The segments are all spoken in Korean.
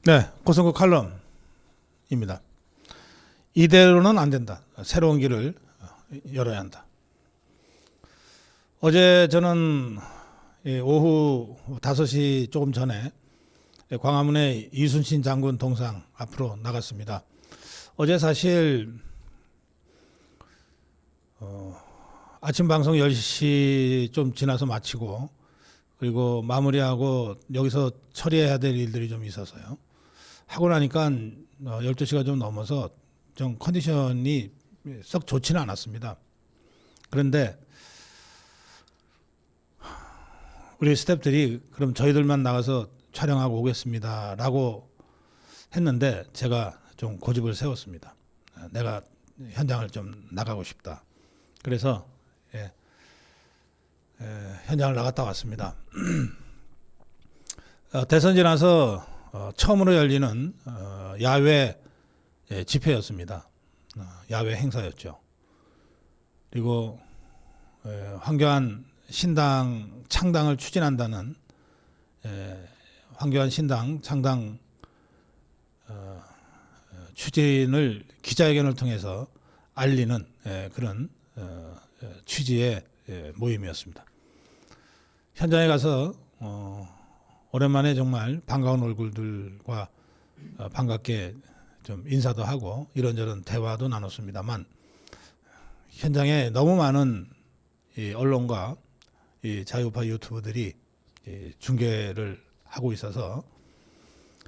네, 고성국 칼럼입니다. 이대로는 안 된다. 새로운 길을 열어야 한다. 어제 저는 오후 5시 조금 전에 광화문의 이순신 장군 동상 앞으로 나갔습니다. 어제 사실 아침 방송 10시 좀 지나서 마치고 그리고 마무리하고 여기서 처리해야 될 일들이 좀 있어서요. 하고 나니까 12시가 좀 넘어서 좀 컨디션이 썩 좋지는 않았습니다. 그런데 우리 스태프들이 그럼 저희들만 나가서 촬영하고 오겠습니다 라고 했는데 제가 좀 고집을 세웠습니다. 내가 현장을 좀 나가고 싶다. 그래서 현장을 나갔다 왔습니다. 대선 지나서 처음으로 열리는 야외 집회였습니다. 야외 행사였죠. 그리고 황교안 신당 창당을 추진한다는 황교안 신당 창당 추진을 기자회견을 통해서 알리는 그런 취지의 모임이었습니다. 현장에 가서 오랜만에 정말 반가운 얼굴들과 반갑게 좀 인사도 하고 이런저런 대화도 나눴습니다만 현장에 너무 많은 이 언론과 이 자유우파 유튜브들이 중계를 하고 있어서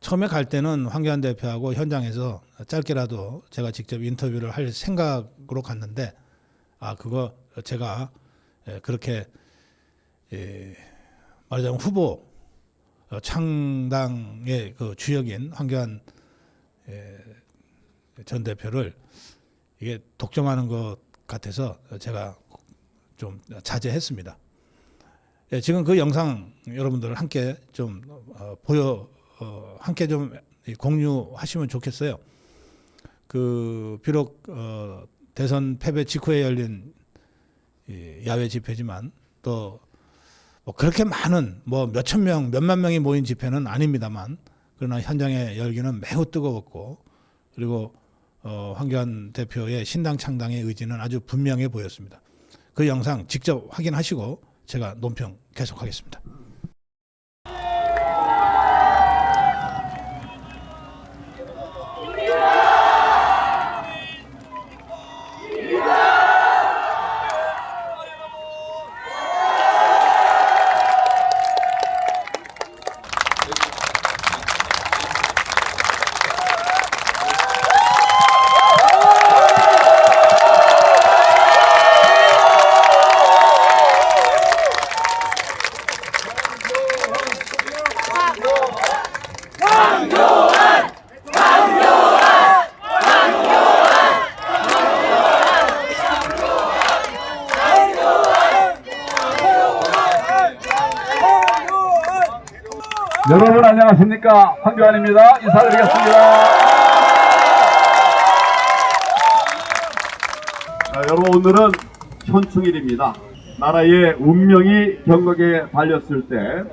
처음에 갈 때는 황교안 대표하고 현장에서 짧게라도 제가 직접 인터뷰를 할 생각으로 갔는데 그거 제가 그렇게 말하자면 후보 창당의 그 주역인 황교안 전 대표를 이게 독점하는 것 같아서 제가 좀 자제했습니다. 지금 그 영상 여러분들 함께 좀 함께 좀 공유하시면 좋겠어요. 비록 대선 패배 직후에 열린 야외 집회지만 또 뭐 그렇게 많은 뭐 몇천 명, 몇만 명이 모인 집회는 아닙니다만 그러나 현장의 열기는 매우 뜨거웠고 그리고 황교안 대표의 신당 창당의 의지는 아주 분명해 보였습니다. 그 영상 직접 확인하시고 제가 논평 계속하겠습니다. 여러분 안녕하십니까? 황교안입니다. 인사드리겠습니다. 여러분 오늘은 현충일입니다. 나라의 운명이 경각에 달렸을 때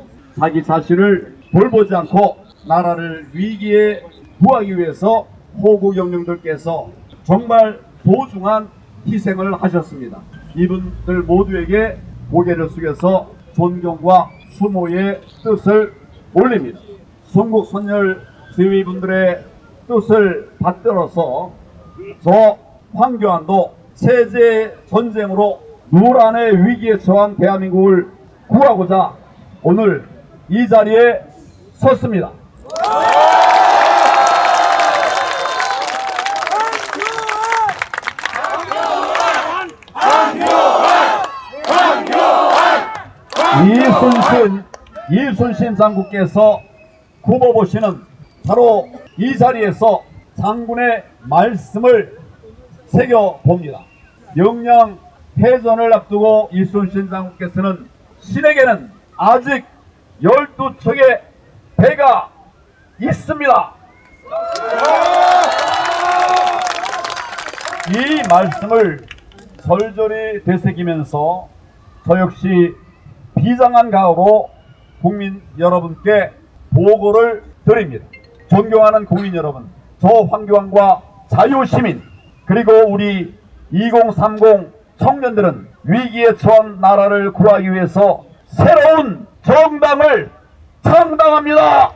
자기 자신을 돌보지 않고 나라를 위기에 구하기 위해서 호국 영령들께서 정말 소중한 희생을 하셨습니다. 이분들 모두에게 고개를 숙여서 존경과 수모의 뜻을 올립니다. 순국 선열 지휘분들의 뜻을 받들어서 저 황교안도 세제 전쟁으로 누란의 위기에 처한 대한민국을 구하고자 오늘 이 자리에 섰습니다. 이순신 장군께서 굽어보시는 바로 이 자리에서 장군의 말씀을 새겨봅니다. 영양 해전을 앞두고 이순신 장군께서는 신에게는 아직 12척의 배가 있습니다. 이 말씀을 절절히 되새기면서 저 역시 비장한 각오로 국민 여러분께 보고를 드립니다. 존경하는 국민 여러분, 저 황교안과 자유시민 그리고 우리 2030 청년들은 위기에 처한 나라를 구하기 위해서 새로운 정당을 창당합니다.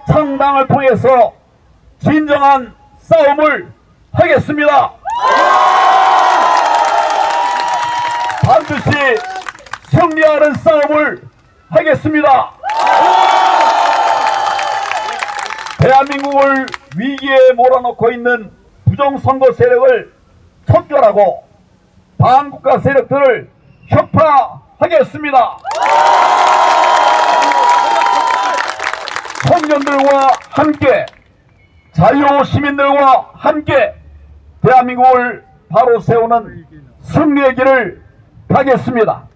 창당을 통해서 진정한 싸움을 하겠습니다. 반드시 승리하는 싸움을 하겠습니다. 대한민국을 위기에 몰아넣고 있는 부정선거 세력을 척결하고 반국가 세력들을 혁파하겠습니다. 청년들과 함께 자유시민들과 함께 대한민국을 바로 세우는 승리의 길을 가겠습니다.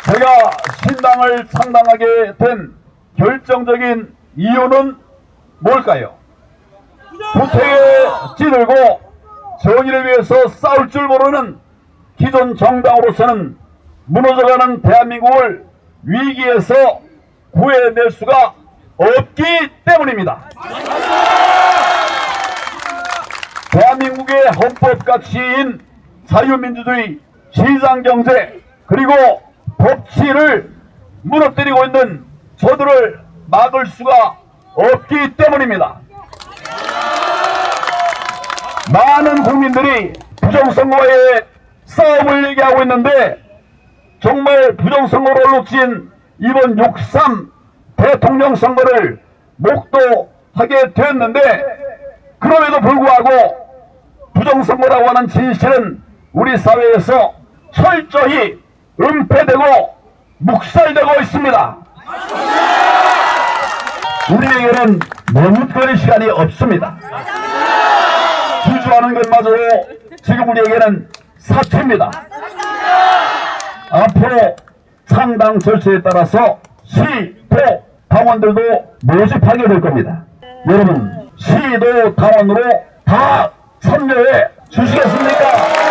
제가 신당을 창당하게 된 결정적인 이유는 뭘까요? 부패에 찌들고 정의를 위해서 싸울 줄 모르는 기존 정당으로서는 무너져가는 대한민국을 위기에서 구해낼 수가 없기 때문입니다. 대한민국의 헌법 가치인 자유민주주의, 시장경제 그리고 법치를 무너뜨리고 있는 저들을 막을 수가 없기 때문입니다. 많은 국민들이 부정선거의 싸움을 얘기하고 있는데 정말 부정선거로 놓친 이번 6.3 대통령 선거를 목도하게 되었는데 그럼에도 불구하고 부정선거라고 하는 진실은 우리 사회에서 철저히 은폐되고 묵살되고 있습니다. 우리에게는 머뭇거릴 시간이 없습니다. 주주하는 것마저도 지금 우리에게는 사치입니다. 앞으로 창당 절차에 따라서 시, 도, 당원들도 모집하게 될 겁니다. 여러분, 시도 당원으로 다 참여해 주시겠습니까?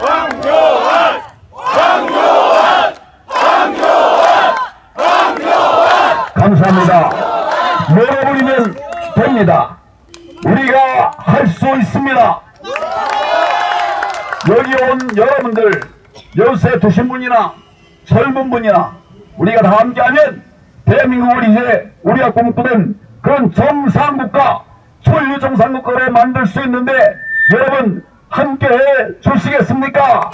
황교안! 황교안! 황교안! 황교안! 감사합니다. 여러분이면 됩니다. 우리가 할 수 있습니다. 여기 온 여러분들, 연세 드신 분이나 젊은 분이나 우리가 다 함께하면 대한민국을 이제 우리가 꿈꾸는 그런 정상국가, 초유 정상국가로 만들 수 있는데 여러분 함께해 주시겠습니까?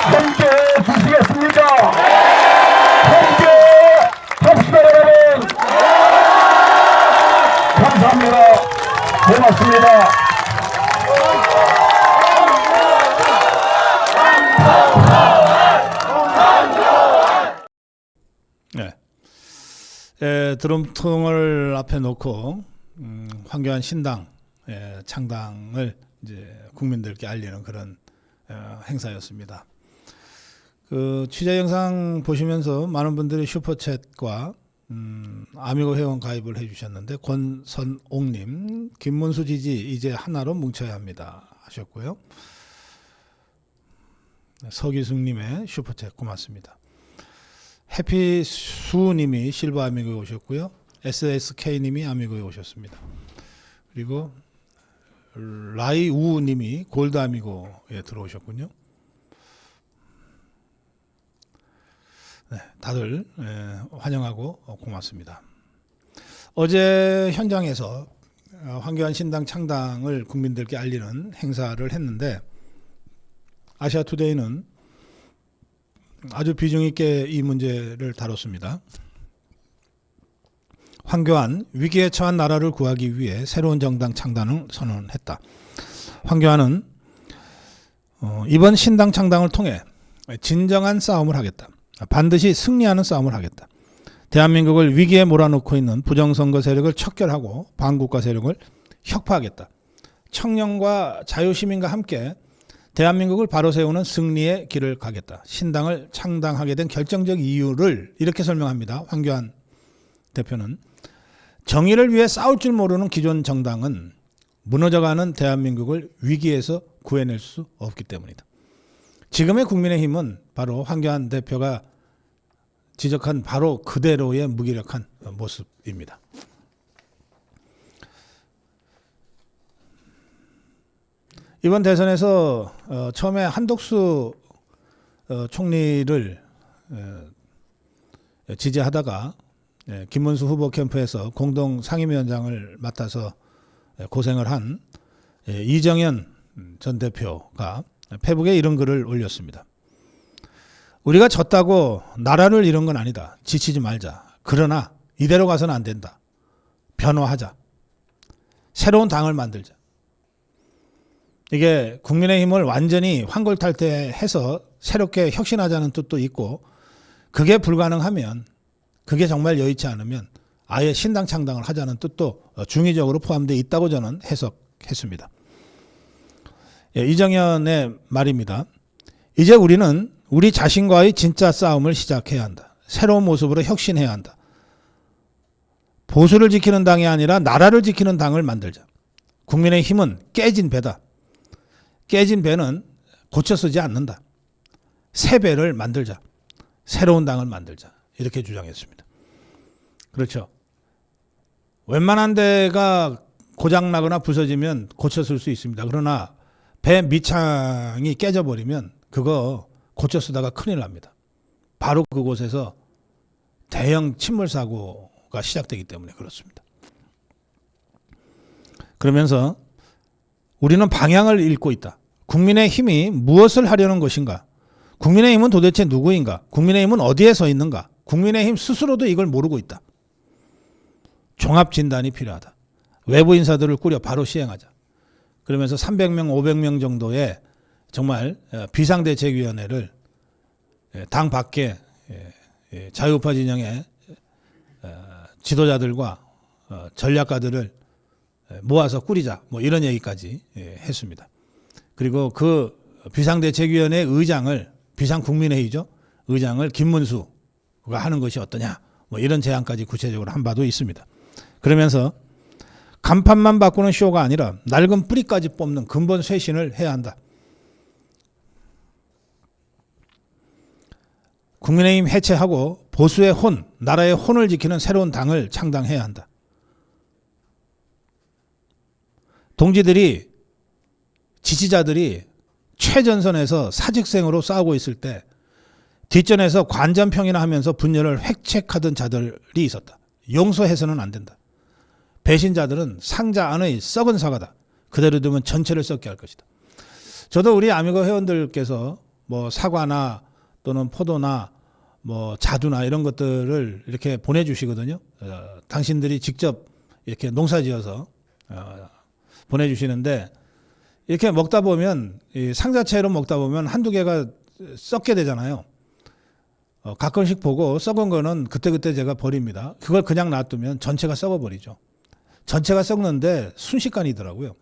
함께해 주시겠습니까? 함께 합시다 여러분. 감사합니다. 고맙습니다. 네. 드럼통을 앞에 놓고 황교안 신당 창당을 이제 국민들께 알리는 그런 행사였습니다. 그 취재 영상 보시면서 많은 분들이 슈퍼챗과 아미고 회원 가입을 해주셨는데 권선옥님, 김문수 지지 이제 하나로 뭉쳐야 합니다 하셨고요. 서기숙님의 슈퍼챗 고맙습니다. 해피수님이 실버 아미고에 오셨고요. SSK님이 아미고에 오셨습니다. 그리고 라이우님이 골드 아미고에 들어오셨군요. 네, 다들 환영하고 고맙습니다. 어제 현장에서 황교안 신당 창당을 국민들께 알리는 행사를 했는데 아시아투데이는 아주 비중 있게 이 문제를 다뤘습니다. 황교안 위기에 처한 나라를 구하기 위해 새로운 정당 창단을 선언했다. 황교안은 이번 신당 창당을 통해 진정한 싸움을 하겠다. 반드시 승리하는 싸움을 하겠다. 대한민국을 위기에 몰아넣고 있는 부정선거 세력을 척결하고 반국가 세력을 혁파하겠다. 청년과 자유시민과 함께 대한민국을 바로 세우는 승리의 길을 가겠다. 신당을 창당하게 된 결정적 이유를 이렇게 설명합니다. 황교안 대표는 정의를 위해 싸울 줄 모르는 기존 정당은 무너져가는 대한민국을 위기에서 구해낼 수 없기 때문이다. 지금의 국민의힘은 바로 황교안 대표가 지적한 바로 그대로의 무기력한 모습입니다. 이번 대선에서 처음에 한덕수 총리를 지지하다가 김문수 후보 캠프에서 공동 상임위원장을 맡아서 고생을 한 이정현 전 대표가 페북에 이런 글을 올렸습니다. 우리가 졌다고 나라를 잃은 건 아니다. 지치지 말자. 그러나 이대로 가서는 안 된다. 변화하자. 새로운 당을 만들자. 이게 국민의힘을 완전히 환골탈태해서 새롭게 혁신하자는 뜻도 있고, 그게 불가능하면, 그게 정말 여의치 않으면 아예 신당 창당을 하자는 뜻도 중의적으로 포함되어 있다고 저는 해석했습니다. 이정현의 말입니다. 이제 우리는 우리 자신과의 진짜 싸움을 시작해야 한다. 새로운 모습으로 혁신해야 한다. 보수를 지키는 당이 아니라 나라를 지키는 당을 만들자. 국민의힘은 깨진 배다. 깨진 배는 고쳐 쓰지 않는다. 새 배를 만들자. 새로운 당을 만들자. 이렇게 주장했습니다. 그렇죠. 웬만한 데가 고장나거나 부서지면 고쳐 쓸 수 있습니다. 그러나 배 밑창이 깨져버리면 그거 고쳐 쓰다가 큰일 납니다. 바로 그곳에서 대형 침몰 사고가 시작되기 때문에 그렇습니다. 그러면서 우리는 방향을 잃고 있다. 국민의힘이 무엇을 하려는 것인가? 국민의힘은 도대체 누구인가? 국민의힘은 어디에 서 있는가? 국민의힘 스스로도 이걸 모르고 있다. 종합 진단이 필요하다. 외부 인사들을 꾸려 바로 시행하자. 그러면서 300명, 500명 정도의 정말 비상대책위원회를 당 밖에 자유우파 진영의 지도자들과 전략가들을 모아서 꾸리자, 뭐 이런 얘기까지 했습니다. 그리고 그 비상대책위원회 의장을, 비상국민회의죠, 의장을 김문수가 하는 것이 어떠냐, 뭐 이런 제안까지 구체적으로 한 바도 있습니다. 그러면서 간판만 바꾸는 쇼가 아니라 낡은 뿌리까지 뽑는 근본 쇄신을 해야 한다. 국민의힘 해체하고 보수의 혼, 나라의 혼을 지키는 새로운 당을 창당해야 한다. 동지들이, 지지자들이 최전선에서 사직생으로 싸우고 있을 때 뒷전에서 관전평이나 하면서 분열을 획책하던 자들이 있었다. 용서해서는 안 된다. 배신자들은 상자 안의 썩은 사과다. 그대로 두면 전체를 썩게 할 것이다. 저도 우리 아미고 회원들께서 뭐 사과나 또는 포도나 뭐 자두나 이런 것들을 이렇게 보내주시거든요. 당신들이 직접 이렇게 농사지어서 보내주시는데, 이렇게 먹다 보면, 이 상자채로 먹다 보면 한두 개가 썩게 되잖아요. 가끔씩 보고 썩은 거는 그때그때 제가 버립니다. 그걸 그냥 놔두면 전체가 썩어버리죠. 전체가 썩는데 순식간이더라고요.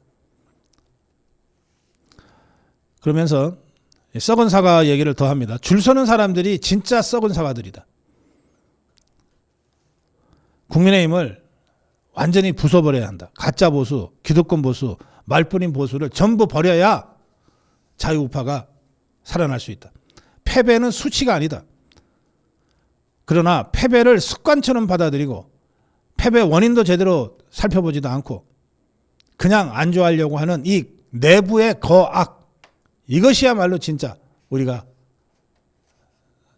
그러면서 썩은 사과 얘기를 더 합니다. 줄 서는 사람들이 진짜 썩은 사과들이다. 국민의힘을 완전히 부숴버려야 한다. 가짜 보수, 기득권 보수, 말뿐인 보수를 전부 버려야 자유우파가 살아날 수 있다. 패배는 수치가 아니다. 그러나 패배를 습관처럼 받아들이고 패배 원인도 제대로 살펴보지도 않고 그냥 안주하려고 하는 이 내부의 거악, 이것이야말로 진짜 우리가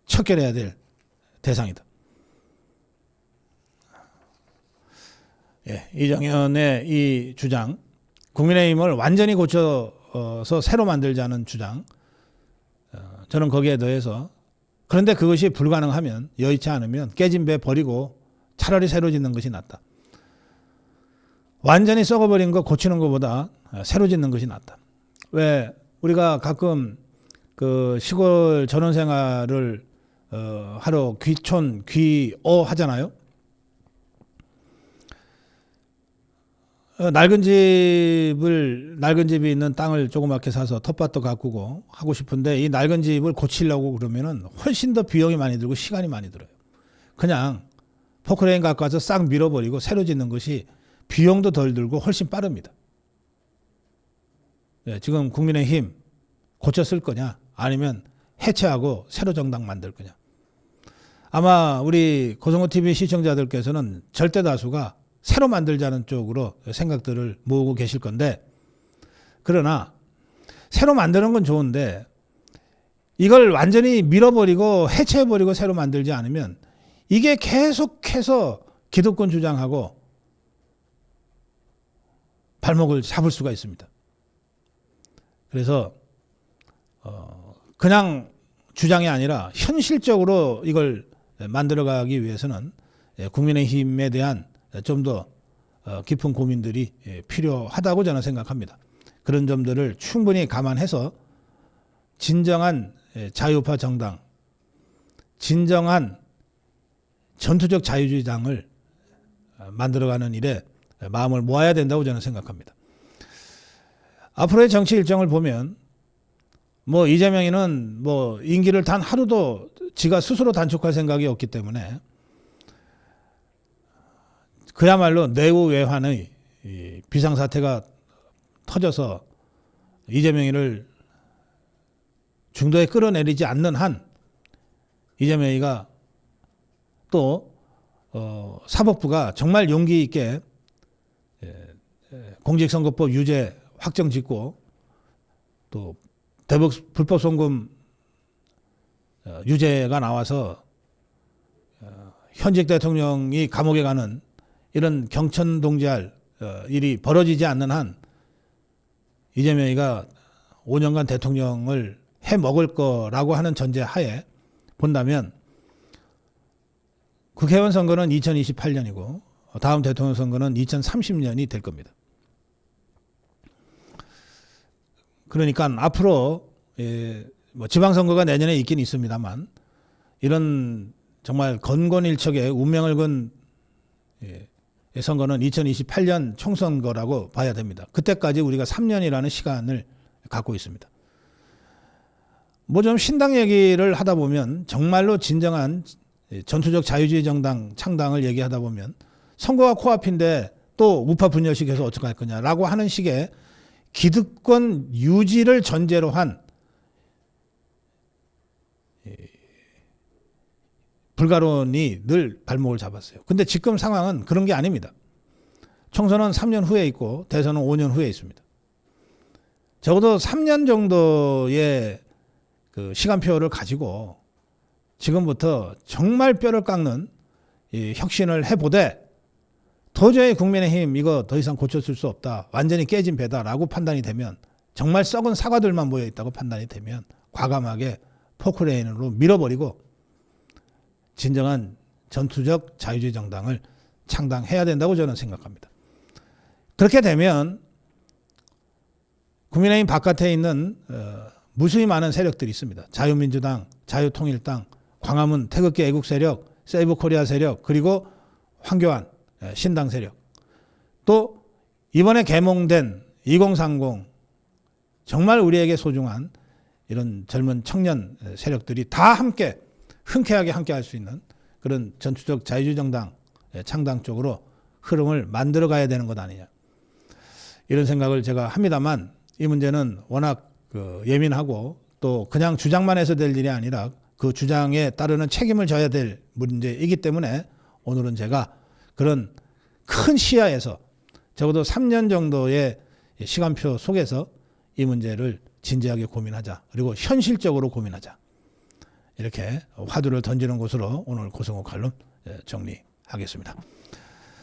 척결해야 될 대상이다. 이정현의 이 주장, 국민의힘을 완전히 고쳐서 새로 만들자는 주장, 저는 거기에 더해서, 그런데 그것이 불가능하면, 여의치 않으면 깨진 배 버리고 차라리 새로 짓는 것이 낫다. 완전히 썩어버린 거 고치는 것보다 새로 짓는 것이 낫다. 왜 우리가 가끔 그 시골 전원 생활을 하러 귀촌, 귀어 하잖아요. 낡은 집이 있는 땅을 조그맣게 사서 텃밭도 가꾸고 하고 싶은데 이 낡은 집을 고치려고 그러면은 훨씬 더 비용이 많이 들고 시간이 많이 들어요. 그냥 포크레인 갖고 와서 싹 밀어버리고 새로 짓는 것이 비용도 덜 들고 훨씬 빠릅니다. 지금 국민의힘 고쳤을 거냐 아니면 해체하고 새로 정당 만들 거냐. 아마 우리 고성호TV 시청자들께서는 절대 다수가 새로 만들자는 쪽으로 생각들을 모으고 계실 건데, 그러나 새로 만드는 건 좋은데 이걸 완전히 밀어버리고 해체해버리고 새로 만들지 않으면 이게 계속해서 기득권 주장하고 발목을 잡을 수가 있습니다. 그래서 그냥 주장이 아니라 현실적으로 이걸 만들어가기 위해서는 국민의힘에 대한 좀 더 깊은 고민들이 필요하다고 저는 생각합니다. 그런 점들을 충분히 감안해서 진정한 자유파 정당, 진정한 전투적 자유주의 당을 만들어가는 일에 마음을 모아야 된다고 저는 생각합니다. 앞으로의 정치 일정을 보면 뭐 이재명이는 뭐 임기를 단 하루도 지가 스스로 단축할 생각이 없기 때문에 그야말로 내후외환의 비상사태가 터져서 이재명이를 중도에 끌어내리지 않는 한 이재명이가 또 사법부가 정말 용기 있게 공직선거법 유죄 확정 짓고 또 대북 불법 송금 유죄가 나와서 현직 대통령이 감옥에 가는 이런 경천동지할 일이 벌어지지 않는 한 이재명이가 5년간 대통령을 해먹을 거라고 하는 전제하에 본다면 국회의원 선거는 2028년이고 다음 대통령 선거는 2030년이 될 겁니다. 그러니까 앞으로 뭐 지방선거가 내년에 있긴 있습니다만 이런 정말 건건일척의 운명을 건 선거는 2028년 총선거라고 봐야 됩니다. 그때까지 우리가 3년이라는 시간을 갖고 있습니다. 뭐 좀 신당 얘기를 하다 보면 정말로 진정한 전투적 자유주의 정당 창당을 얘기하다 보면 선거가 코앞인데 또 우파 분열식 해서 어떡할 거냐라고 하는 식의 기득권 유지를 전제로 한 불가론이 늘 발목을 잡았어요. 근데 지금 상황은 그런 게 아닙니다. 총선은 3년 후에 있고 대선은 5년 후에 있습니다. 적어도 3년 정도의 그 시간표를 가지고 지금부터 정말 뼈를 깎는 이 혁신을 해보되 도저히 국민의힘 이거 더 이상 고쳐줄 수 없다. 완전히 깨진 배다라고 판단이 되면 정말 썩은 사과들만 모여있다고 판단이 되면 과감하게 포크레인으로 밀어버리고 진정한 전투적 자유주의 정당을 창당해야 된다고 저는 생각합니다. 그렇게 되면 국민의힘 바깥에 있는 무수히 많은 세력들이 있습니다. 자유민주당, 자유통일당, 광화문 태극기 애국 세력, 세이브코리아 세력, 그리고 황교안 신당 세력, 또 이번에 개몽된 2030 정말 우리에게 소중한 이런 젊은 청년 세력들이 다 함께 흔쾌하게 함께 할 수 있는 그런 전투적 자유주의 정당 창당 쪽으로 흐름을 만들어 가야 되는 것 아니냐, 이런 생각을 제가 합니다만, 이 문제는 워낙 예민하고 또 그냥 주장만 해서 될 일이 아니라 그 주장에 따르는 책임을 져야 될 문제이기 때문에 오늘은 제가 그런 큰 시야에서 적어도 3년 정도의 시간표 속에서 이 문제를 진지하게 고민하자, 그리고 현실적으로 고민하자, 이렇게 화두를 던지는 것으로 오늘 고성호 칼럼 정리하겠습니다.